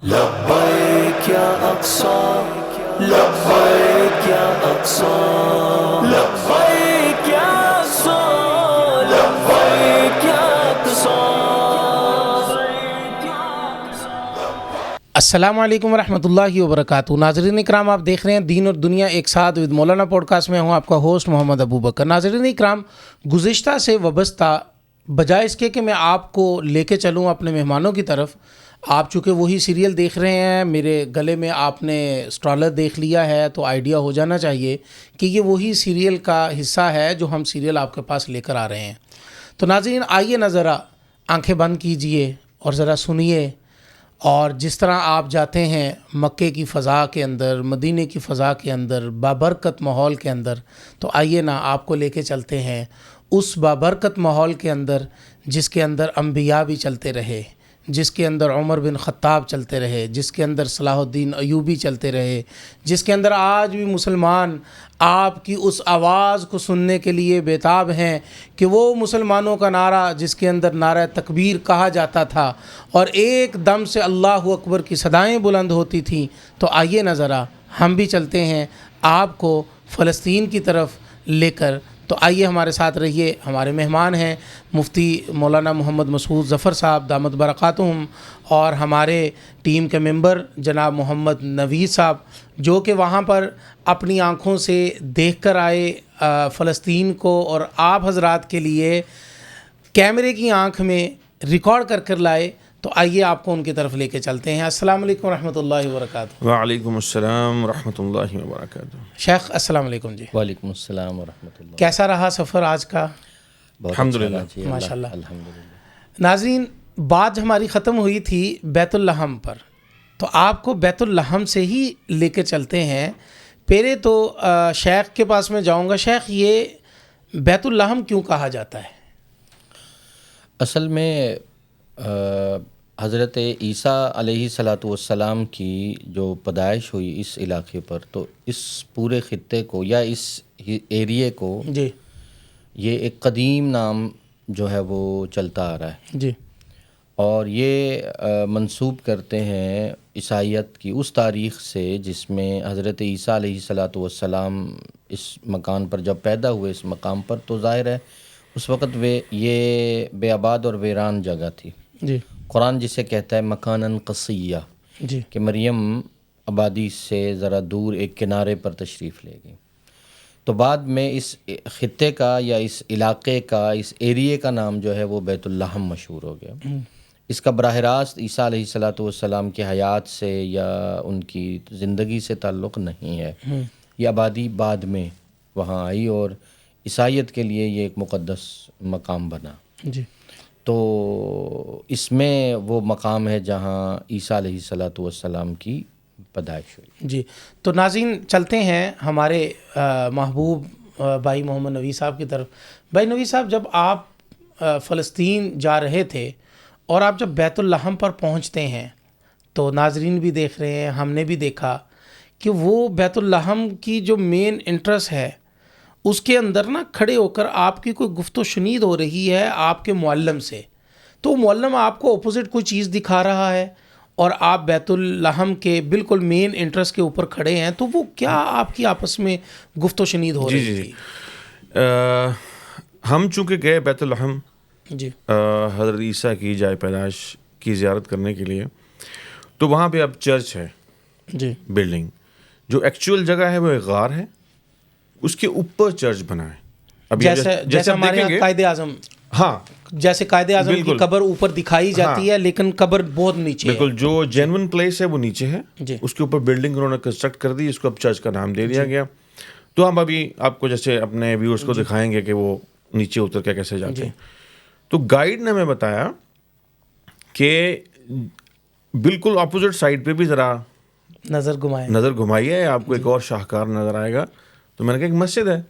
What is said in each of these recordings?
لبیک یا اقصی لبیک یا اقصی لبیک یا اقصی لبیک یا اقصی. السلام علیکم ورحمۃ اللہ وبرکاتہ. ناظرین اکرام، آپ دیکھ رہے ہیں دین اور دنیا ایک ساتھ ود مولانا پوڈ کاسٹ میں. ہوں آپ کا ہوسٹ محمد ابو بکر. ناظرین اکرام، گزشتہ سے وابستہ بجائے اس کے کہ میں آپ کو لے کے چلوں اپنے مہمانوں کی طرف، آپ چونکہ وہی سیریل دیکھ رہے ہیں، میرے گلے میں آپ نے اسٹرالر دیکھ لیا ہے تو آئیڈیا ہو جانا چاہیے کہ یہ وہی سیریل کا حصہ ہے جو ہم سیریل آپ کے پاس لے کر آ رہے ہیں. تو ناظرین آئیے نا، ذرا آنکھیں بند کیجئے اور ذرا سنیے. اور جس طرح آپ جاتے ہیں مکے کی فضا کے اندر، مدینے کی فضا کے اندر، بابرکت ماحول کے اندر، تو آئیے نا آپ کو لے کے چلتے ہیں اس بابرکت ماحول کے اندر جس کے اندر انبیاء بھی چلتے رہے، جس کے اندر عمر بن خطاب چلتے رہے، جس کے اندر صلاح الدین ایوبی چلتے رہے، جس کے اندر آج بھی مسلمان آپ کی اس آواز کو سننے کے لیے بیتاب ہیں کہ وہ مسلمانوں کا نعرہ جس کے اندر نعرہ تکبیر کہا جاتا تھا اور ایک دم سے اللہ اکبر کی صدائیں بلند ہوتی تھیں. تو آئیے نا ذرا ہم بھی چلتے ہیں آپ کو فلسطین کی طرف لے کر. تو آئیے ہمارے ساتھ رہیے. ہمارے مہمان ہیں مفتی مولانا محمد مسعود ظفر صاحب دامت برکاتہم، اور ہمارے ٹیم کے ممبر جناب محمد نوید صاحب، جو کہ وہاں پر اپنی آنکھوں سے دیکھ کر آئے فلسطین کو، اور آپ حضرات کے لیے کیمرے کی آنکھ میں ریکارڈ کر کر لائے. تو آئیے آپ کو ان کی طرف لے کے چلتے ہیں. السلام علیکم ورحمۃ اللہ وبرکاتہ. وعلیکم السلام ورحمۃ اللہ وبرکاتہ. شیخ السلام علیکم. جی وعلیکم السلام ورحمۃ اللہ. کیسا رہا سفر آج کا؟ الحمدللہ. ماشاء اللہ. الحمدللہ. ناظرین، بات ہماری ختم ہوئی تھی بیت اللحم پر، تو آپ کو بیت اللحم سے ہی لے کے چلتے ہیں. پہلے تو شیخ کے پاس میں جاؤں گا. شیخ، یہ بیت اللحم کیوں کہا جاتا ہے؟ اصل میں حضرت عیسیٰ علیہ الصلاۃ والسلام کی جو پیدائش ہوئی اس علاقے پر، تو اس پورے خطے کو یا اس ایریے کو جی یہ ایک قدیم نام جو ہے وہ چلتا آ رہا ہے، جی. اور یہ منسوب کرتے ہیں عیسائیت کی اس تاریخ سے جس میں حضرت عیسیٰ علیہ الصلاۃ والسلام اس مکان پر جب پیدا ہوئے، اس مقام پر، تو ظاہر ہے اس وقت یہ بے آباد اور ویران جگہ تھی. جی قرآن جسے کہتا ہے مکاناً قصیہ، جی کہ مریم آبادی سے ذرا دور ایک کنارے پر تشریف لے گئی. تو بعد میں اس خطے کا یا اس علاقے کا، اس ایریے کا نام جو ہے وہ بیت اللحم مشہور ہو گیا. اس کا براہ راست عیسیٰ علیہ الصلاۃ والسلام کی حیات سے یا ان کی زندگی سے تعلق نہیں ہے. یہ آبادی بعد میں وہاں آئی اور عیسائیت کے لیے یہ ایک مقدس مقام بنا. جی. تو اس میں وہ مقام ہے جہاں عیسیٰ علیہ الصلاۃ والسلام کی پیدائش ہوئی. جی. تو ناظرین چلتے ہیں ہمارے محبوب بھائی محمد نوید صاحب کی طرف. بھائی نوید صاحب، جب آپ فلسطین جا رہے تھے اور آپ جب بیت اللحم پر پہنچتے ہیں تو ناظرین بھی دیکھ رہے ہیں، ہم نے بھی دیکھا کہ وہ بیت اللحم کی جو مین انٹرس ہے اس کے اندر نا کھڑے ہو کر آپ کی کوئی گفت و شنید ہو رہی ہے آپ کے معلم سے. تو معلم آپ کو اپوزٹ کوئی چیز دکھا رہا ہے اور آپ بیت اللحم کے بالکل مین انٹرس کے اوپر کھڑے ہیں. تو وہ کیا آپ کی آپس میں گفت و شنید ہو رہی تھی؟ ہم چونکہ گئے بیت اللحم جی حضرت عیسیٰ کی جائے پیدائش کی زیارت کرنے کے لیے، تو وہاں پہ اب چرچ ہے. جی. بلڈنگ جو ایکچوئل جگہ ہے وہ ایک غار ہے، اس کے اوپر چرچ بنا ہے. اب جیسے ہمارے یہاں قائد اعظم، ہاں جیسے قائد اعظم کی قبر اوپر دکھائی جاتی ہے لیکن قبر بہت نیچے ہے. بالکل، جو جینون پلیس ہے وہ نیچے ہے. جی. اس کے اوپر بلڈنگ انہوں نے کنسٹرکٹ کر دی، اس کو اب چرچ کا نام دے دیا گیا. تو ہم ابھی آپ کو جیسے اپنے ویورز کو دکھائیں گے کہ وہ نیچے اتر کے کیسے جاتے ہیں. تو گائیڈ نے ہمیں بتایا کہ بالکل اپوزٹ سائڈ پہ بھی ذرا نظر گھمائیے، آپ کو ایک اور شاہکار نظر آئے گا. تو میں نے کہا ایک مسجد ہے.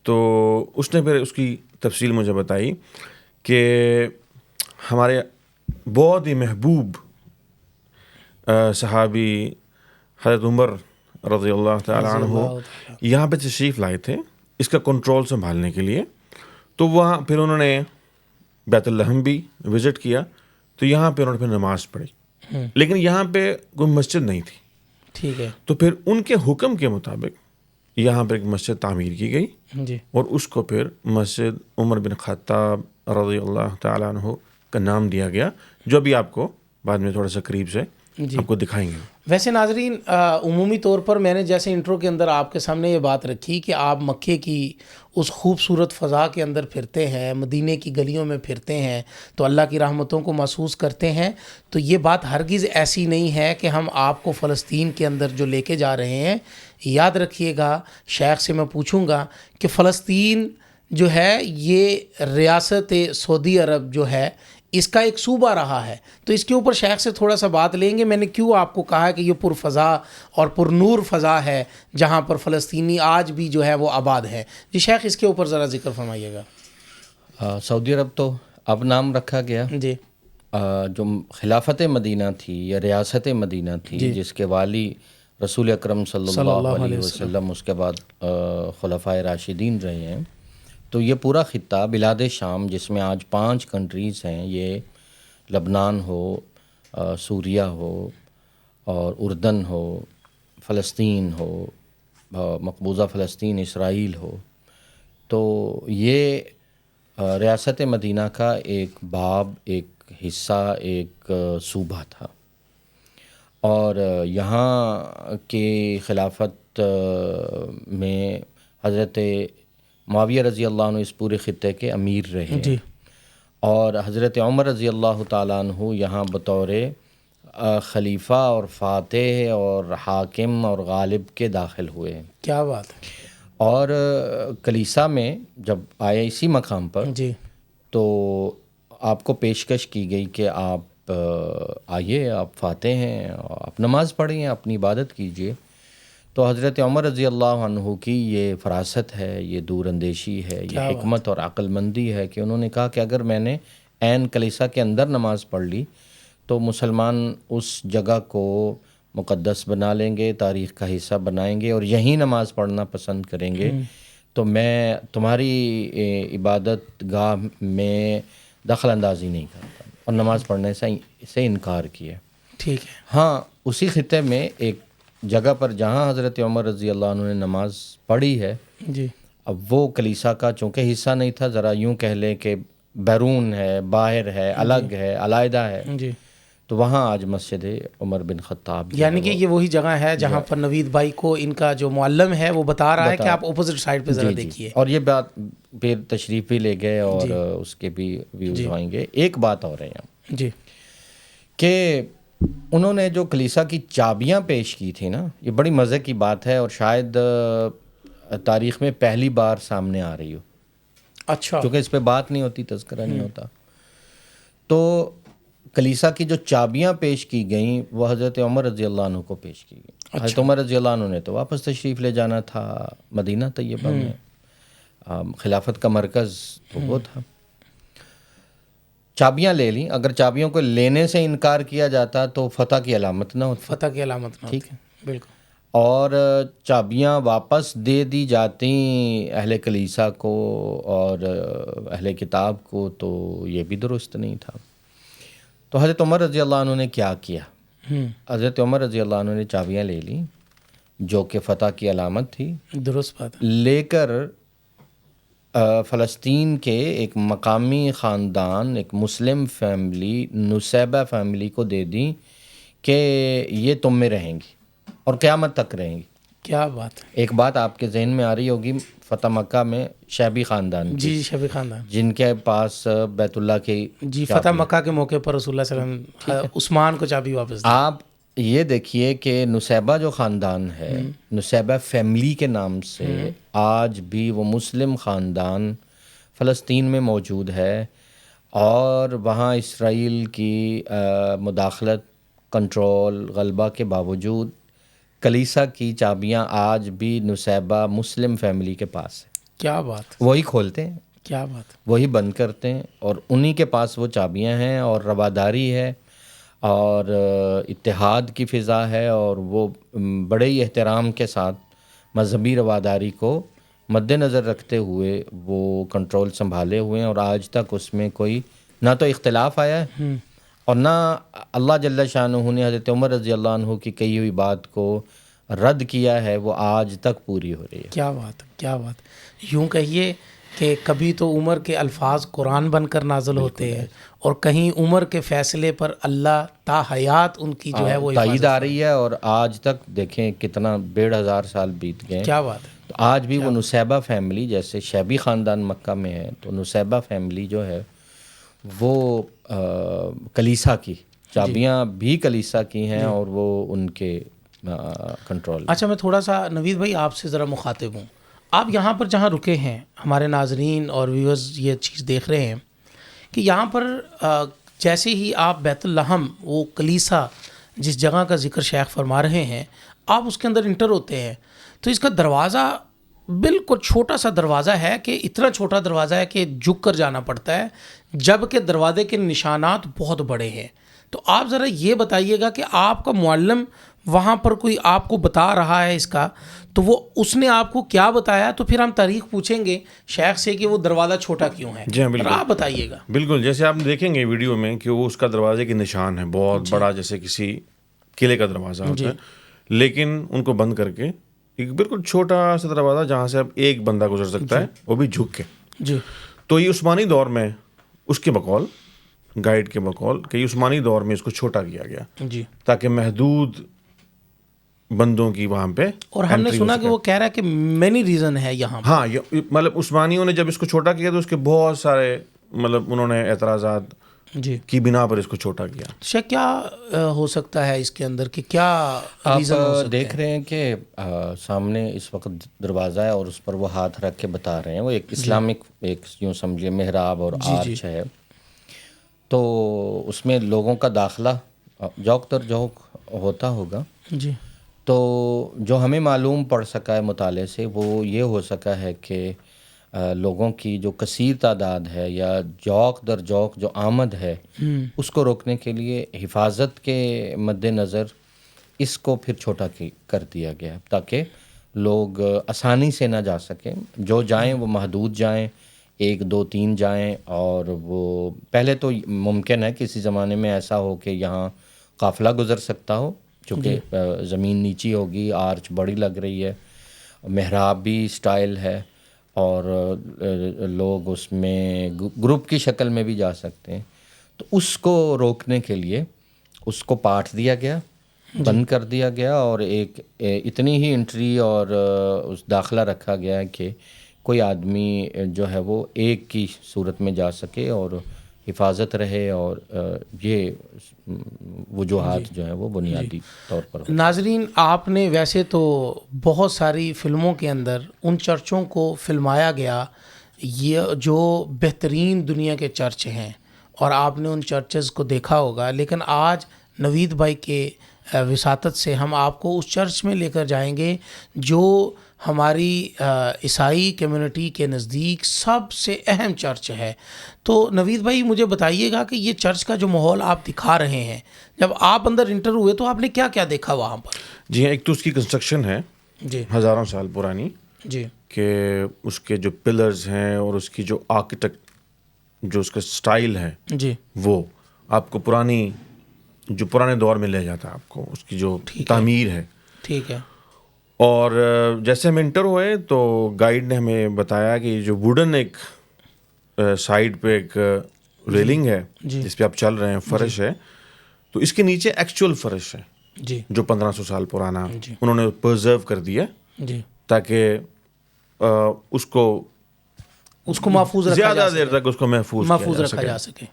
تو اس نے پھر اس کی تفصیل مجھے بتائی کہ ہمارے بہت ہی محبوب صحابی حضرت عمر رضی اللہ تعالیٰ عنہ یہاں پہ تشریف لائے تھے اس کا کنٹرول سنبھالنے کے لیے. تو وہاں پھر انہوں نے بیت اللحم بھی وزٹ کیا. تو یہاں پہ انہوں نے پھر نماز پڑھی. لیکن یہاں پہ کوئی مسجد نہیں تھی. ٹھیک ہے تو پھر ان کے حکم کے مطابق یہاں پر ایک مسجد تعمیر کی گئی جی اور اس کو پھر مسجد عمر بن خطاب رضی اللہ تعالیٰ عنہ کا نام دیا گیا, جو ابھی آپ کو بعد میں تھوڑا سا قریب سے جی. آپ کو دکھائیں گے. ویسے ناظرین عمومی طور پر میں نے جیسے انٹرو کے اندر آپ کے سامنے یہ بات رکھی کہ آپ مکے کی اس خوبصورت فضا کے اندر پھرتے ہیں, مدینے کی گلیوں میں پھرتے ہیں تو اللہ کی رحمتوں کو محسوس کرتے ہیں, تو یہ بات ہرگز ایسی نہیں ہے کہ ہم آپ کو فلسطین کے اندر جو لے کے جا رہے ہیں. یاد رکھیے گا, شیخ سے میں پوچھوں گا کہ فلسطین جو ہے یہ ریاست سعودی عرب جو ہے اس کا ایک صوبہ رہا ہے, تو اس کے اوپر شیخ سے تھوڑا سا بات لیں گے. میں نے کیوں آپ کو کہا کہ یہ پر فضا اور پر نور فضا ہے جہاں پر فلسطینی آج بھی جو ہے وہ آباد ہے. جی شیخ اس کے اوپر ذرا ذکر فرمائیے گا. سعودی عرب تو اب نام رکھا گیا. جی جو خلافت مدینہ تھی یا ریاست مدینہ تھی جس کے والی رسول اکرم صلی اللہ علیہ وسلم, اس کے بعد خلفائے راشدین رہے ہیں, تو یہ پورا خطہ بلاد شام جس میں آج 5 کنٹریز ہیں, یہ لبنان ہو, سوریہ ہو, اور اردن ہو, فلسطین ہو, مقبوضہ فلسطین اسرائیل ہو, تو یہ ریاست مدینہ کا ایک باب, ایک حصہ, ایک صوبہ تھا. اور یہاں کی خلافت میں حضرت معاویہ رضی اللہ عنہ اس پورے خطے کے امیر رہے جی. اور حضرت عمر رضی اللہ تعالیٰ عنہ یہاں بطور خلیفہ اور فاتح اور حاکم اور غالب کے داخل ہوئے. کیا بات ہے. اور کلیسا میں جب آئے اسی مقام پر جی تو آپ کو پیشکش کی گئی کہ آپ آئیے, آپ فاتح ہیں, آپ نماز پڑھیں, اپنی عبادت کیجئے. تو حضرت عمر رضی اللہ عنہ کی یہ فراست ہے, یہ دور اندیشی ہے, یہ حکمت اور عقل مندی ہے کہ انہوں نے کہا کہ اگر میں نے عین کلیسا کے اندر نماز پڑھ لی تو مسلمان اس جگہ کو مقدس بنا لیں گے, تاریخ کا حصہ بنائیں گے اور یہیں نماز پڑھنا پسند کریں گے, تو میں تمہاری عبادت گاہ میں دخل اندازی نہیں کرتا, اور نماز پڑھنے سے انکار کیا. ٹھیک ہے. ہاں اسی خطے میں ایک جگہ پر جہاں حضرت عمر رضی اللہ عنہ نے نماز پڑھی ہے, جی اب وہ کلیسا کا چونکہ حصہ نہیں تھا, ذرا یوں کہہ لیں کہ بیرون ہے, باہر ہے, الگ ہے, علیحدہ ہے, جی. تو وہاں آج مسجد عمر بن خطاب یعنی کہ یہ وہی جگہ ہے جہاں پر نوید بھائی کو ان کا جو معلم ہے وہ بتا رہا ہے کہ آپ اپوزٹ سائڈ پہ ذرا دیکھیے. اور یہ بات پھر تشریف بھی لے گئے اور اس کے بھی ویوز آئیں گے. ایک بات اور ہے یہاں جی کہ انہوں نے جو کلیسا کی چابیاں پیش کی تھی نا, یہ بڑی مزے کی بات ہے اور شاید تاریخ میں پہلی بار سامنے آ رہی ہو. اچھا. کیونکہ اس پہ بات نہیں ہوتی, تذکرہ نہیں ہوتا. تو کلیسا کی جو چابیاں پیش کی گئیں وہ حضرت عمر رضی اللہ عنہ کو پیش کی گئیں. حضرت عمر رضی اللہ عنہ نے تو واپس تشریف لے جانا تھا مدینہ طیبہ میں, خلافت کا مرکز تو وہ تھا. چابیاں لے لیں, اگر چابیوں کو لینے سے انکار کیا جاتا تو فتح کی علامت نہ ہوتی. فتح کی علامت نہ, ٹھیک ہے, بالکل. اور چابیاں واپس دے دی جاتی اہل کلیسا کو اور اہل کتاب کو, تو یہ بھی درست نہیں تھا. تو حضرت عمر رضی اللہ عنہ نے کیا کیا؟ حضرت عمر رضی اللہ عنہ نے چابیاں لے لیں جو کہ فتح کی علامت تھی, درست بات ہے, لے کر فلسطین کے ایک مقامی خاندان, ایک مسلم فیملی, نسیبہ فیملی کو دے دیں کہ یہ تم میں رہیں گی اور قیامت تک رہیں گی. کیا بات ہے. ایک بات آپ کے ذہن میں آ رہی ہوگی, فتح مکہ میں شیبی خاندان, جی شیبی خاندان, جن کے پاس بیت اللہ کی, جی فتح مکہ کے موقع پر رسول اللہ صلی اللہ علیہ وسلم عثمان کو چابی واپس دی. آپ یہ دیکھیے کہ نسیبہ جو خاندان ہے, نسیبہ فیملی کے نام سے آج بھی وہ مسلم خاندان فلسطین میں موجود ہے, اور وہاں اسرائیل کی مداخلت, کنٹرول, غلبہ کے باوجود کلیسا کی چابیاں آج بھی نسیبہ مسلم فیملی کے پاس ہے. کیا بات, وہی کھولتے ہیں, کیا بات, وہی بند کرتے ہیں, اور انہی کے پاس وہ چابیاں ہیں, اور رواداری ہے اور اتحاد کی فضا ہے, اور وہ بڑے ہی احترام کے ساتھ مذہبی رواداری کو مد نظر رکھتے ہوئے وہ کنٹرول سنبھالے ہوئے ہیں, اور آج تک اس میں کوئی نہ تو اختلاف آیا ہے اور نہ اللہ جل شانہ نے حضرت عمر رضی اللہ عنہ کی کہی ہوئی بات کو رد کیا ہے، وہ آج تک پوری ہو رہی ہے۔ کیا بات، کیا بات! یوں کہیے کہ کبھی تو عمر کے الفاظ قرآن بن کر نازل ہوتے ہیں، اور کہیں عمر کے فیصلے پر اللہ تا حیات ان کی جو ہے وہ تائید آ رہی ہے، اور آج تک دیکھیں کتنا 1500 سال بیت گئے۔ کیا بات ہے! تو آج بھی وہ نسیبہ فیملی، جیسے شیبی خاندان مکہ میں ہے، تو نسیبہ فیملی جو ہے وہ کلیسا کی چابیاں بھی کلیسا کی ہیں، اور وہ ان کے کنٹرول۔ اچھا، میں تھوڑا سا نوید بھائی آپ سے ذرا مخاطب ہوں۔ آپ یہاں پر جہاں رکے ہیں، ہمارے ناظرین اور ویورز یہ چیز دیکھ رہے ہیں کہ یہاں پر جیسے ہی آپ بیت اللحم، وہ کلیسا جس جگہ کا ذکر شیخ فرما رہے ہیں، آپ اس کے اندر انٹر ہوتے ہیں تو اس کا دروازہ بالکل چھوٹا سا دروازہ ہے، کہ اتنا چھوٹا دروازہ ہے کہ جھک کر جانا پڑتا ہے، جبکہ دروازے کے نشانات بہت بڑے ہیں۔ تو آپ ذرا یہ بتائیے گا کہ آپ کا معلم وہاں پر کوئی آپ کو بتا رہا ہے اس کا، تو وہ اس نے آپ کو کیا بتایا؟ تو پھر ہم تاریخ پوچھیں گے شیخ سے کہ وہ دروازہ چھوٹا کیوں ہے۔ جی ہاں، بالکل آپ بتائیے گا۔ بالکل، جیسے آپ دیکھیں گے ویڈیو میں کہ وہ اس کا دروازے کے نشان ہے بہت بڑا، جیسے کسی قلعے کا دروازہ ہوتا ہے، لیکن ان کو بند کر کے ایک بالکل چھوٹا سا دروازہ جہاں سے اب ایک بندہ گزر سکتا ہے، وہ بھی جھک کے۔ جی، تو یہ عثمانی دور میں اس کے بقول، گائیڈ کے بقول، کہ یہ عثمانی دور میں اس کو چھوٹا کیا گیا جی، تاکہ محدود بندوں کی وہاں پہ، اور ہم نے سنا کہ وہ کہہ رہا ہے کہ مینی ریزن ہے یہاں پر۔ ہاں، مطلب عثمانیوں نے جب اس کو چھوٹا کیا تو اس کے بہت سارے مطلب انہوں نے اعتراضات جی، کی بنا پر اس کو چھوٹا کیا۔ شیخ کیا ہو سکتا ہے اس کے اندر، کہ کیا ریزن ہو آپ سکتا دیکھ رہے ہیں کہ سامنے اس وقت دروازہ ہے اور اس پر وہ ہاتھ رکھ کے بتا رہے ہیں، وہ ایک اسلامک ایک یوں سمجھیے محراب اور آرچ ہے، تو اس میں لوگوں کا داخلہ جوک در جوک ہوتا ہوگا۔ جی، تو جو ہمیں معلوم پڑ سکا ہے مطالعے سے، وہ یہ ہو سکا ہے کہ لوگوں کی جو کثیر تعداد ہے یا جوک در جوک جو آمد ہے، اس کو روکنے کے لیے حفاظت کے مد نظر اس کو پھر چھوٹا کر دیا گیا ہے، تاکہ لوگ آسانی سے نہ جا سکیں، جو جائیں وہ محدود جائیں، 1 2 3 جائیں۔ اور وہ پہلے تو ممکن ہے کسی زمانے میں ایسا ہو کہ یہاں قافلہ گزر سکتا ہو، چونکہ زمین نیچی ہوگی، آرچ بڑی لگ رہی ہے، محراب بھی سٹائل ہے، اور لوگ اس میں گروپ کی شکل میں بھی جا سکتے ہیں۔ تو اس کو روکنے کے لیے اس کو پاٹ دیا گیا، بند کر دیا گیا، اور ایک اتنی ہی انٹری اور اس داخلہ رکھا گیا ہے کہ کوئی آدمی جو ہے وہ ایک کی صورت میں جا سکے اور حفاظت رہے، اور یہ وجوہات جو ہیں وہ بنیادی طور پر۔ ناظرین، آپ نے ویسے تو بہت ساری فلموں کے اندر ان چرچوں کو فلمایا گیا، یہ جو بہترین دنیا کے چرچ ہیں، اور آپ نے ان چرچز کو دیکھا ہوگا، لیکن آج نوید بھائی کے وساطت سے ہم آپ کو اس چرچ میں لے کر جائیں گے جو ہماری عیسائی کمیونٹی کے نزدیک سب سے اہم چرچ ہے۔ تو نوید بھائی مجھے بتائیے گا کہ یہ چرچ کا جو ماحول آپ دکھا رہے ہیں، جب آپ اندر انٹر ہوئے تو آپ نے کیا کیا دیکھا وہاں پر؟ جی ہاں، ایک تو اس کی کنسٹرکشن ہے جی، ہزاروں سال پرانی، جی، کہ اس کے جو پلرز ہیں اور اس کی جو آرکیٹیکٹ جو اس کا سٹائل ہے، جی، وہ آپ کو پرانے دور میں لے جاتا ہے، آپ کو اس کی جو تعمیر ہے۔ ٹھیک ہے۔ اور جیسے ہم انٹر ہوئے تو گائیڈ نے ہمیں بتایا کہ جو ووڈن ایک سائڈ پہ ایک ریلنگ ہے جس پہ آپ چل رہے ہیں، فرش ہے، تو اس کے نیچے ایکچوئل فرش ہے جی، جو 1500 سال پرانا انہوں نے پرزرو کر دیا، جی، تاکہ اس کو محفوظ رکھا زیادہ دیر تک اس کو محفوظ رکھا جا سکے۔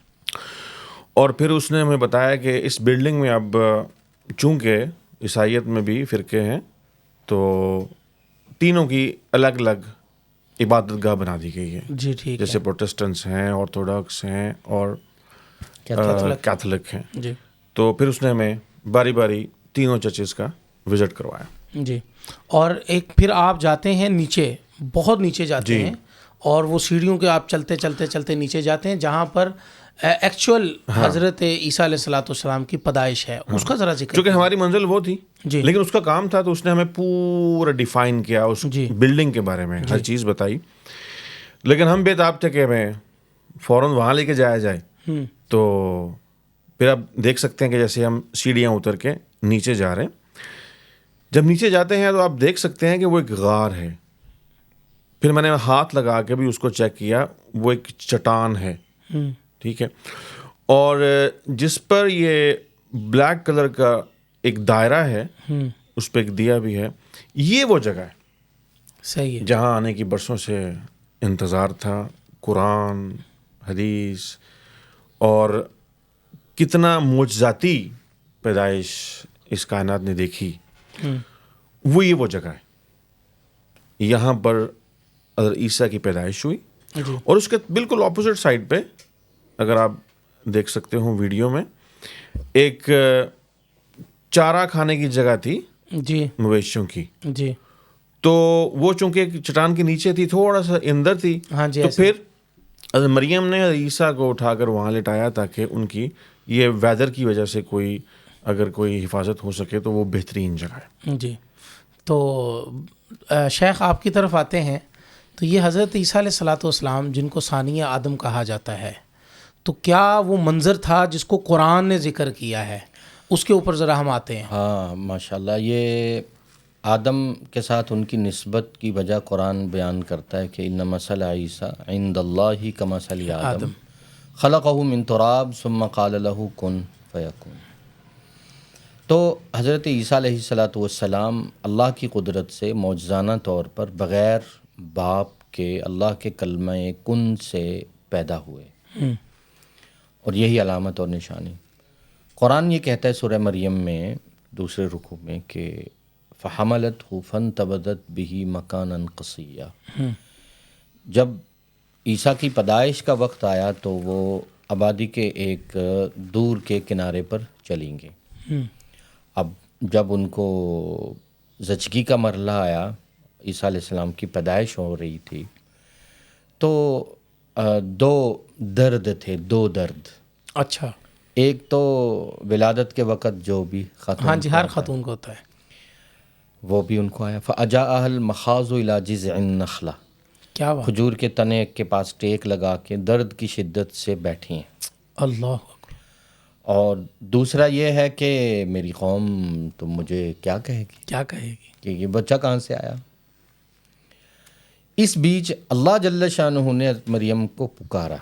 اور پھر اس نے ہمیں بتایا کہ اس بلڈنگ میں اب چونکہ عیسائیت میں بھی فرقے ہیں، تو تینوں کی الگ الگ عبادت گاہ بنا دی گئی ہے، جی، ٹھیک جیسے پروٹسٹنٹس ہیں، آرتھوڈاکس ہیں، اور کیتھولک ہیں۔ جی، تو پھر اس نے ہمیں باری باری تینوں چرچز کا وزٹ کروایا۔ جی، اور ایک پھر آپ جاتے ہیں نیچے، بہت نیچے جاتے ہیں، اور وہ سیڑھیوں کے آپ چلتے نیچے جاتے ہیں جہاں پر ایکچوئل حضرت عیسیٰ علیہ الصلوۃ والسلام کی پیدائش ہے، اس کا ذرا ذکر۔ چونکہ ہماری منزل وہ تھی، جی، لیکن اس کا کام تھا تو اس نے ہمیں پورا ڈیفائن کیا اس بلڈنگ کے بارے میں، ہر چیز بتائی، لیکن ہم بے تاب تھے کہ ہمیں فوراً وہاں لے کے جایا جائے۔ تو پھر آپ دیکھ سکتے ہیں کہ جیسے ہم سیڑھیاں اتر کے نیچے جا رہے ہیں. جب نیچے جاتے ہیں تو آپ دیکھ سکتے ہیں کہ وہ ایک غار ہے. پھر میں نے ہاتھ لگا کے بھی اس کو چیک کیا, وہ ایک چٹان ہے, ٹھیک ہے, اور جس پر یہ بلیک کلر کا ایک دائرہ ہے, اس پہ ایک دیا بھی ہے. یہ وہ جگہ ہے صحیح ہے. جہاں آنے کی برسوں سے انتظار تھا. قرآن, حدیث اور کتنا معجزاتی پیدائش اس کائنات نے دیکھی, وہ جگہ ہے. یہاں پر حضرت عیسیٰ کی پیدائش ہوئی. جی. اور اس کے بالکل اپوزٹ سائڈ پہ, اگر آپ دیکھ سکتے ہو ویڈیو میں, ایک چارہ کھانے کی جگہ تھی جی مویشیوں کی. جی. تو وہ چونکہ ایک چٹان کے نیچے تھی, تھوڑا سا اندر تھی, ہاں جی. تو پھر حضرت مریم نے حضرت عیسیٰ کو اٹھا کر وہاں لٹایا تاکہ ان کی یہ ویدر کی وجہ سے اگر کوئی حفاظت ہو سکے تو وہ بہترین جگہ ہے. جی. تو شیخ آپ کی طرف آتے ہیں, تو یہ حضرت عیسیٰ علیہ الصلوۃ والسلام جن کو ثانیہ آدم کہا جاتا ہے, تو کیا وہ منظر تھا جس کو قرآن نے ذکر کیا ہے, اس کے اوپر ذرا ہم آتے ہیں. ہاں ماشاءاللہ, یہ آدم کے ساتھ ان کی نسبت کی وجہ قرآن بیان کرتا ہے کہ ان مثل عیسیٰ عند اللہ کمثل آدم خلقہ من تراب ثم قال له کن فیکون. تو حضرت عیسیٰ علیہ الصلوۃ والسلام اللہ کی قدرت سے معجزانہ طور پر بغیر باپ کے اللہ کے کلمہ کن سے پیدا ہوئے, اور یہی علامت اور نشانی. قرآن یہ کہتا ہے سورہ مریم میں دوسرے رکوع میں کہ فحملتہ فانتبذت بہ مکانا قصیا. جب عیسیٰ کی پیدائش کا وقت آیا تو وہ آبادی کے ایک دور کے کنارے پر چلیں گے. اب جب ان کو زچگی کا مرحلہ آیا, عیسیٰ علیہ السلام کی پیدائش ہو رہی تھی, تو دو درد تھے, دو درد. اچھا. ایک تو ولادت کے وقت جو بھی خاتون, ہاں جی, ہر خاتون کو ہوتا ہے, وہ بھی ان کو آیا. فَأَجَاءَهَا الْمَخَاضُ إِلَىٰ جِذْعِ النَّخْلَةِ. کیا بات. کھجور کے تنے کے پاس ٹیک لگا کے درد کی شدت سے بیٹھی ہیں. اللہ اکبر. اور دوسرا یہ ہے کہ میری قوم تم مجھے کیا کہے گی, کیا کہے گی, کہ یہ بچہ کہاں سے آیا. اس بیچ اللہ جل شانہ نے مریم کو پکارا,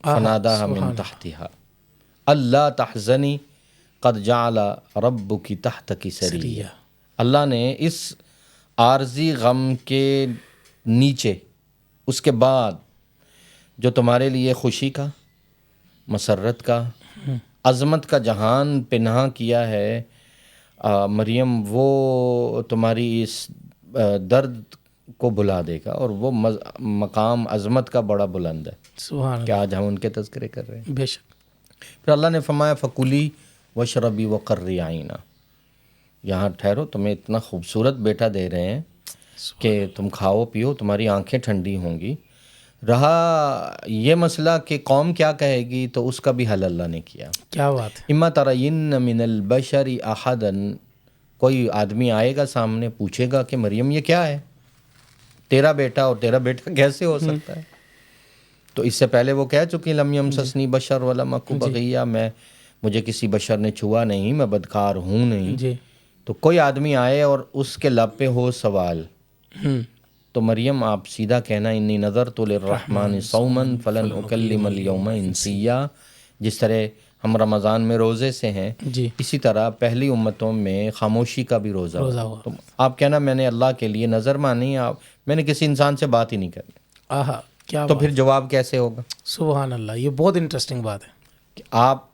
فناداها من تحتها اللہ تحزنی قد جعل ربک تحتک سریا. اللہ نے اس عارضی غم کے نیچے, اس کے بعد جو تمہارے لیے خوشی کا, مسرت کا, عظمت کا جہان پنہا کیا ہے مریم, وہ تمہاری اس درد کو بلا دے گا, اور وہ مقام عظمت کا بڑا بلند ہے. سبحان کہ آج ہم ان کے تذکرے کر رہے ہیں. اللہ. بے شک. پھر اللہ نے فرمایا فکلی وشربی وقرری عینا, یہاں ٹھہرو, تمہیں اتنا خوبصورت بیٹا دے رہے ہیں کہ تم کھاؤ پیو, تمہاری آنکھیں ٹھنڈی ہوں گی. رہا یہ مسئلہ کہ قوم کیا کہے گی, تو اس کا بھی حل اللہ نے کیا. کیا بات ہے. اما ترین من البشر احدا, کوئی آدمی آئے گا سامنے, پوچھے گا کہ مریم یہ کیا ہے, تیرا بیٹا, اور تیرا بیٹا کیسے ہو سکتا ہے. تو اس سے پہلے وہ کہہ چکی لم یمسسنی بشر ولم اک بغیا, مجھے کسی بشر نے چھوا نہیں, میں بدکار ہوں نہیں. جی. تو کوئی آدمی آئے اور اس کے لب پہ ہو سوال, تو مریم آپ سیدھا کہنا انی نذرت للرحمن صوما فلن اکلم اليوم انسیا. جس طرح ہم رمضان میں روزے سے ہیں, جی, اسی طرح پہلی امتوں میں خاموشی کا بھی روزہ ہوا. تو آپ کہنا میں نے اللہ کے لیے نظر مانی, میں نے کسی انسان سے بات ہی نہیں کرنی. آہا, کیا تو بات. پھر جواب کیسے ہوگا. سبحان اللہ, یہ بہت انٹرسٹنگ بات ہے. کہ آپ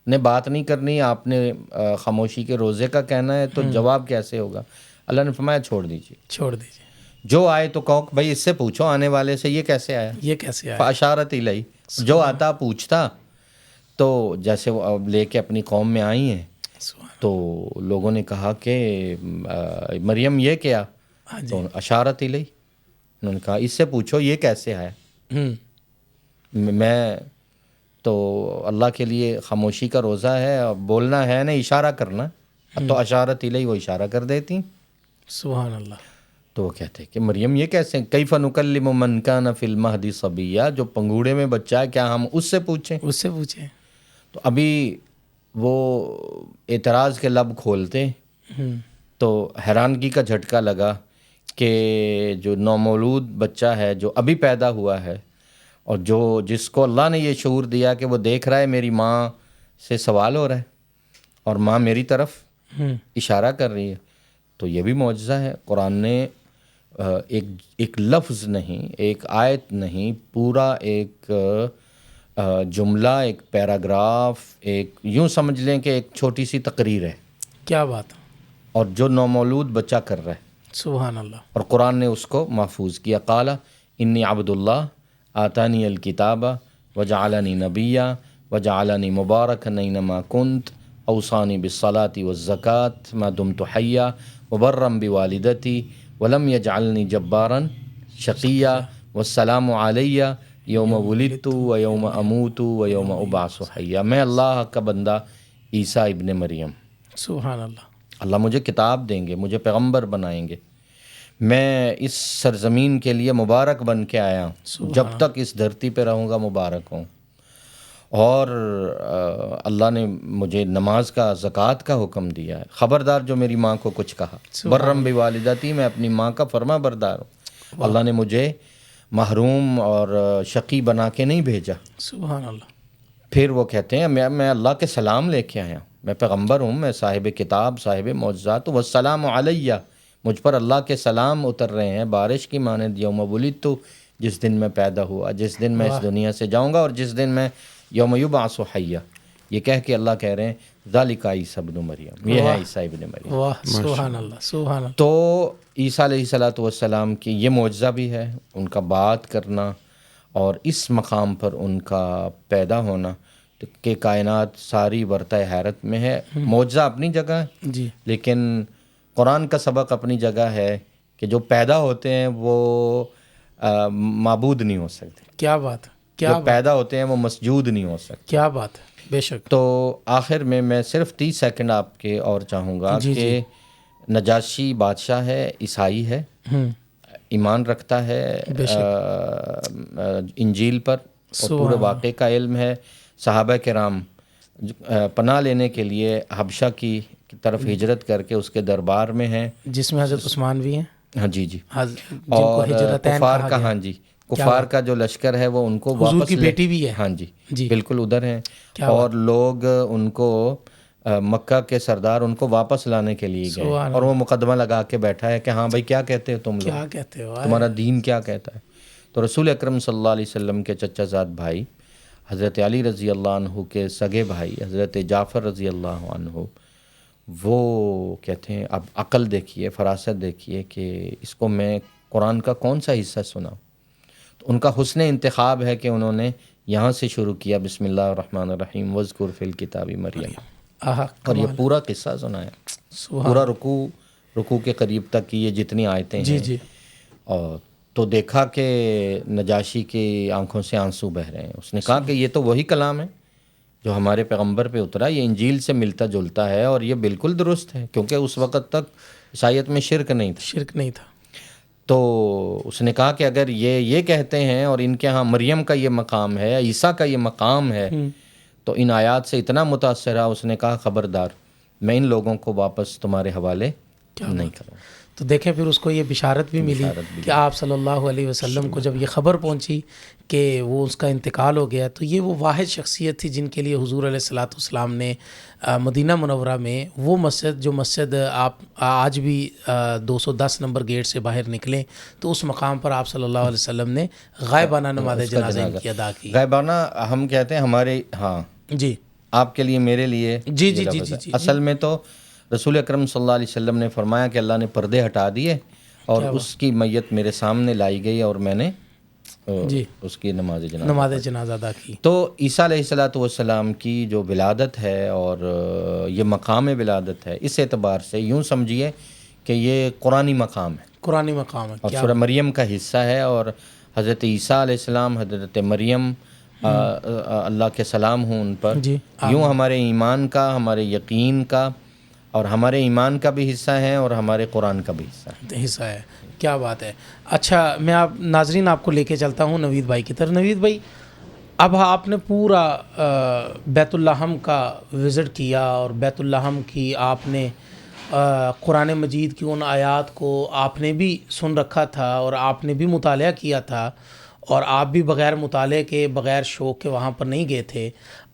نے بات نہیں کرنی, آپ نے خاموشی کے روزے کا کہنا ہے, تو جواب کیسے ہوگا. اللہ نے فرمایا چھوڑ دیجیے, چھوڑ دیجیے. جو آئے تو کہو بھائی اس سے پوچھو آنے والے سے, یہ کیسے آیا. یہ کیسے آیا. فاشارت الیہ, جو آتا پوچھتا. تو جیسے وہ اب لے کے اپنی قوم میں آئی ہیں, تو لوگوں نے کہا کہ مریم یہ کیا, تو اشارت الیہ, انہوں نے کہا اس سے پوچھو یہ کیسے آیا. میں تو اللہ کے لیے خاموشی کا روزہ ہے, بولنا ہے نا, اشارہ کرنا, تو اشارت الیہ, وہ اشارہ کر دیتی. سبحان اللہ. تو وہ کہتے ہیں کہ مریم یہ کیسے, کیف نکلم من کان فی المہد صبیا, جو پنگوڑے میں بچہ ہے کیا ہم اس سے پوچھیں. اس سے پوچھیں. تو ابھی وہ اعتراض کے لب کھولتے تو حیرانگی کا جھٹکا لگا کہ جو نومولود بچہ ہے جو ابھی پیدا ہوا ہے اور جس کو اللہ نے یہ شعور دیا کہ وہ دیکھ رہا ہے میری ماں سے سوال ہو رہا ہے اور ماں میری طرف اشارہ کر رہی ہے، تو یہ بھی معجزہ ہے۔ قرآن نے ایک لفظ نہیں، ایک آیت نہیں، پورا ایک جملہ، ایک پیراگراف، ایک یوں سمجھ لیں کہ ایک چھوٹی سی تقریر ہے، کیا بات، اور جو نومولود بچہ کر رہا ہے، سبحان اللہ، اور قرآن نے اس کو محفوظ کیا۔ قال انی عبد اللہ آتانی الکتاب وجعلنی نبیا وجعلنی مبارکا اینما کنت اوصانی بالصلاۃ والزکاۃ ما دمت حیا وبرا بوالدتی ولم یجعلنی جبارا شقیا والسلام علی یوم ولدت و یوم اموت و یوم ابعث حیا۔ میں اللہ کا بندہ عیسیٰ ابن مریم، سبحان اللہ، اللہ مجھے کتاب دیں گے، مجھے پیغمبر بنائیں گے، میں اس سرزمین کے لیے مبارک بن کے آیا ہوں، جب تک اس دھرتی پہ رہوں گا مبارک ہوں، اور اللہ نے مجھے نماز کا، زکوٰۃ کا حکم دیا ہے۔ خبردار جو میری ماں کو کچھ کہا، برم بوالدتی، میں اپنی ماں کا فرما بردار ہوں، اللہ نے مجھے محروم اور شقی بنا کے نہیں بھیجا۔ سبحان اللہ، پھر وہ کہتے ہیں میں اللہ کے سلام لے کے آیا ہوں، میں پیغمبر ہوں، میں صاحب کتاب، صاحب معجزات، والسلام علیہ، مجھ پر اللہ کے سلام اتر رہے ہیں بارش کی مانند، یوم ولدت، جس دن میں پیدا ہوا، جس دن میں اس دنیا سے جاؤں گا، اور جس دن میں یوم یبعث حیا۔ یہ کہہ کے اللہ کہہ رہے ہیں ذالک عیسیٰ ابن مریم، یہ ہے عیسیٰ ابن مریم۔ واہ، سبحان اللہ، سبحان اللہ، تو عیسیٰ علیہ الصلوۃ والسلام کی یہ معجزہ بھی ہے، ان کا بات کرنا اور اس مقام پر ان کا پیدا ہونا کہ کائنات ساری ورطہ حیرت میں ہے۔ معجزہ اپنی جگہ ہے، جی، لیکن قرآن کا سبق اپنی جگہ ہے کہ جو پیدا ہوتے ہیں وہ معبود نہیں ہو سکتے، کیا بات، کیا جو پیدا ہوتے ہیں وہ مسجود نہیں ہو سکتے۔ کیا بات ہے، بے شک، تو آخر میں صرف 30 سیکنڈ آپ کے اور چاہوں گا کہ نجاشی بادشاہ ہے، عیسائی ہے، ایمان رکھتا ہے انجیل پر، اور پورے واقعے کا علم ہے۔ صحابہ کرام پناہ لینے کے لیے حبشہ کی طرف ہجرت کر کے اس کے دربار میں ہیں، جس میں حضرت عثمان بھی ہیں، ہاں جی، اور کفار کا، ہاں جی، کفار کا جو لشکر ہے وہ ان کو حضور واپس کی بیٹی بھی ہے، ہاں جی بالکل ادھر ہیں، اور لوگ ان کو مکہ کے سردار ان کو واپس لانے کے لیے گئے، اور وہ مقدمہ لگا کے بیٹھا ہے کہ ہاں بھائی کیا کہتے ہو تم لوگ، کیا کہتے ہو، تمہارا دین کیا کہتا ہے۔ تو رسول اکرم صلی اللہ علیہ وسلم کے چچا زاد بھائی حضرت علی رضی اللہ عنہ کے سگے بھائی حضرت جعفر رضی اللہ عنہ، وہ کہتے ہیں اب عقل دیکھیے، فراست دیکھیے کہ اس کو میں قرآن کا کون سا حصہ سناؤں۔ تو ان کا حسن انتخاب ہے کہ انہوں نے یہاں سے شروع کیا، بسم اللہ الرحمن الرحیم وذکر فی الکتاب مریم، اور یہ پورا قصہ سنایا، پورا رکوع کے قریب تک کی یہ جتنی آیتیں ہیں، اور تو دیکھا کہ نجاشی کی آنکھوں سے آنسو بہہ رہے ہیں۔ اس نے کہا کہ یہ تو وہی کلام ہے جو ہمارے پیغمبر پہ اترا، یہ انجیل سے ملتا جلتا ہے، اور یہ بالکل درست ہے، کیونکہ اس وقت تک عیسائیت میں شرک نہیں تھا۔ تو اس نے کہا کہ اگر یہ کہتے ہیں اور ان کے ہاں مریم کا یہ مقام ہے، عیسیٰ کا یہ مقام ہے، تو ان آیات سے اتنا متاثر ہے، اس نے کہا خبردار، میں ان لوگوں کو واپس تمہارے حوالے نہیں کروں۔ تو دیکھیں پھر اس کو یہ بشارت بھی ملی کہ آپ صلی اللہ علیہ وسلم کو جب یہ خبر پہنچی کہ وہ اس کا انتقال ہو گیا، تو یہ وہ واحد شخصیت تھی جن کے لیے حضور علیہ الصلوۃ والسلام نے مدینہ منورہ میں وہ مسجد آپ آج بھی 210 نمبر گیٹ سے باہر نکلیں تو اس مقام پر آپ صلی اللہ علیہ وسلم نے غائبانہ نماز جنازہ کی ادا کی۔ غائبانہ ہم کہتے ہیں ہمارے، ہاں جی، آپ کے لیے، میرے لیے، جی، اصل میں تو رسول اکرم صلی اللہ علیہ وسلم نے فرمایا کہ اللہ نے پردے ہٹا دیے اور اس کی میت میرے سامنے لائی گئی اور میں نے اس کی نماز جنازہ ادا کی۔ تو عیسیٰ علیہ الصلوۃ والسلام کی جو ولادت ہے اور یہ مقام ولادت ہے، اس اعتبار سے یوں سمجھیے کہ یہ قرآنی مقام ہے، اور سورہ مریم کا حصہ ہے، اور حضرت عیسیٰ علیہ السلام، حضرت مریم، اللہ کے سلام ہوں ان پر، یوں ہمارے ایمان کا، ہمارے یقین کا اور ہمارے ایمان کا بھی حصہ ہیں اور ہمارے قرآن کا بھی حصہ ہے۔ کیا بات ہے۔ اچھا، میں ناظرین آپ کو لے کے چلتا ہوں نوید بھائی کی طرف۔ نوید بھائی، اب آپ نے پورا بیت اللحم کا وزٹ کیا اور بیت اللحم کی آپ نے قرآن مجید کی ان آیات کو آپ نے بھی سن رکھا تھا اور آپ نے بھی مطالعہ کیا تھا اور آپ بھی بغیر مطالعے کے بغیر شوق کے وہاں پر نہیں گئے تھے.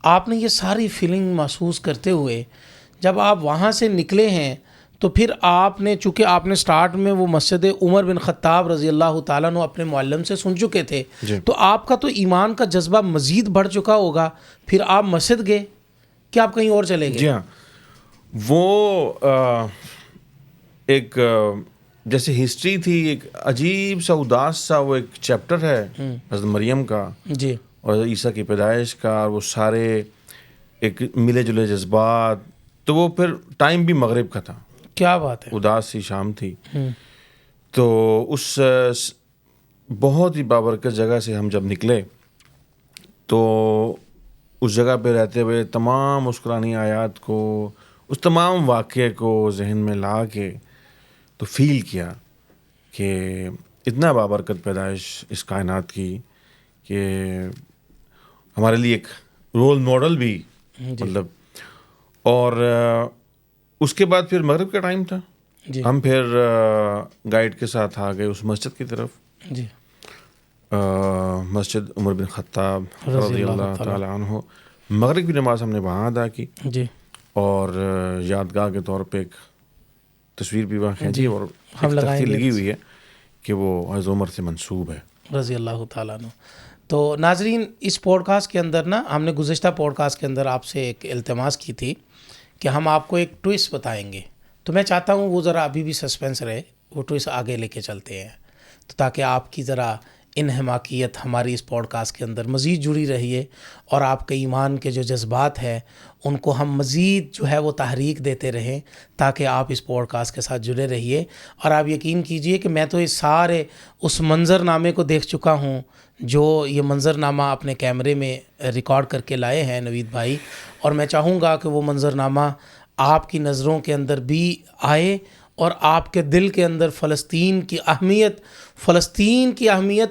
آپ نے یہ ساری فیلنگ محسوس کرتے ہوئے جب آپ وہاں سے نکلے ہیں تو پھر آپ نے چونکہ آپ نے سٹارٹ میں وہ مسجد عمر بن خطاب رضی اللہ تعالیٰ عنہ اپنے معلم سے سن چکے تھے تو آپ کا تو ایمان کا جذبہ مزید بڑھ چکا ہوگا. پھر آپ مسجد گئے کہ آپ کہیں اور چلے گئے؟ جی ہاں، وہ ایک جیسے ہسٹری تھی، ایک عجیب سا اداس سا وہ ایک چیپٹر ہے حضرت مریم کا جی اور عیسیٰ کی پیدائش کا، اور وہ سارے ایک ملے جلے جذبات. تو وہ پھر ٹائم بھی مغرب کا تھا، کیا بات ہے. اداس سی شام تھی. تو اس بہت ہی بابرکت جگہ سے ہم جب نکلے تو اس جگہ پہ رہتے ہوئے تمام مسکرانی آیات کو، اس تمام واقعے کو ذہن میں لا کے تو فیل کیا کہ اتنا بابرکت پیدائش اس کائنات کی کہ ہمارے لیے ایک رول ماڈل بھی مطلب. اور اس کے بعد پھر مغرب کا ٹائم تھا، ہم پھر گائیڈ کے ساتھ آ گئے اس مسجد کی طرف، جی مسجد عمر بن خطاب رضی اللہ تعالیٰ عنہ. مغرب کی نماز ہم نے وہاں ادا کی جی اور یادگاہ کے طور پہ ایک تصویر بھی وہاں کھینچی اور ہم ایک تختی لگی ہوئی ہے کہ وہ حضرت عمر سے منسوب ہے رضی اللہ تعالیٰ عنہ. تو ناظرین، اس پوڈ کاسٹ کے اندر نا ہم نے گزشتہ پوڈ کاسٹ کے اندر آپ سے ایک التماس کی تھی کہ ہم آپ کو ایک ٹوئسٹ بتائیں گے، تو میں چاہتا ہوں وہ ذرا ابھی بھی سسپینس رہے، وہ ٹوئسٹ آگے لے کے چلتے ہیں تو تاکہ آپ کی ذرا انہماکیت ہماری اس پوڈ کاسٹ کے اندر مزید جڑی رہیے اور آپ کے ایمان کے جو جذبات ہیں ان کو ہم مزید جو ہے وہ تحریک دیتے رہیں تاکہ آپ اس پوڈ کاسٹ کے ساتھ جڑے رہیے. اور آپ یقین کیجئے کہ میں تو اس سارے اس منظر نامے کو دیکھ چکا ہوں جو یہ منظر نامہ اپنے کیمرے میں ریکارڈ کر کے لائے ہیں نوید بھائی، اور میں چاہوں گا کہ وہ منظر نامہ آپ کی نظروں کے اندر بھی آئے اور آپ کے دل کے اندر فلسطین کی اہمیت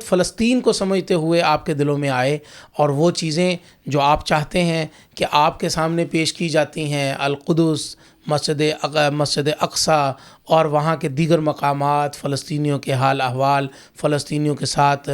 فلسطین کو سمجھتے ہوئے آپ کے دلوں میں آئے، اور وہ چیزیں جو آپ چاہتے ہیں کہ آپ کے سامنے پیش کی جاتی ہیں، القدس، مسجد اقصیٰ اور وہاں کے دیگر مقامات، فلسطینیوں کے حال احوال، فلسطینیوں کے ساتھ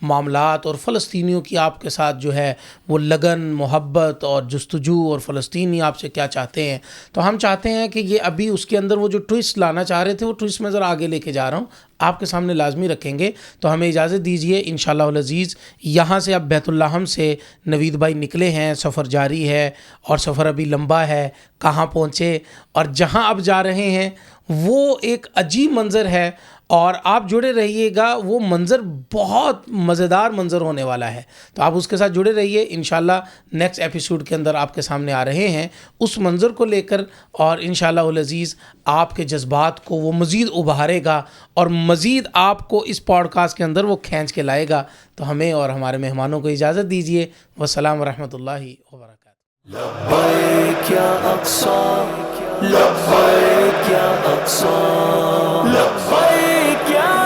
معاملات اور فلسطینیوں کی آپ کے ساتھ جو ہے وہ لگن، محبت اور جستجو، اور فلسطینی آپ سے کیا چاہتے ہیں. تو ہم چاہتے ہیں کہ یہ ابھی اس کے اندر وہ جو ٹوئسٹ لانا چاہ رہے تھے وہ ٹوئسٹ میں ذرا آگے لے کے جا رہا ہوں، آپ کے سامنے لازمی رکھیں گے. تو ہمیں اجازت دیجئے انشاءاللہ العزیز. یہاں سے اب بیت اللحم سے نوید بھائی نکلے ہیں، سفر جاری ہے اور سفر ابھی لمبا ہے. کہاں پہنچے اور جہاں اب جا رہے ہیں وہ ایک عجیب منظر ہے، اور آپ جڑے رہیے گا، وہ منظر بہت مزیدار منظر ہونے والا ہے. تو آپ اس کے ساتھ جڑے رہیے، انشاءاللہ نیکسٹ ایپیسوڈ کے اندر آپ کے سامنے آ رہے ہیں اس منظر کو لے کر، اور انشاءاللہ العزیز آپ کے جذبات کو وہ مزید ابھارے گا اور مزید آپ کو اس پوڈ کاسٹ کے اندر وہ کھینچ کے لائے گا. تو ہمیں اور ہمارے مہمانوں کو اجازت دیجیے. والسلام ورحمۃ اللہ وبرکاتہ. لبیک یا اقصی، لبیک یا اقصی، لبیک یا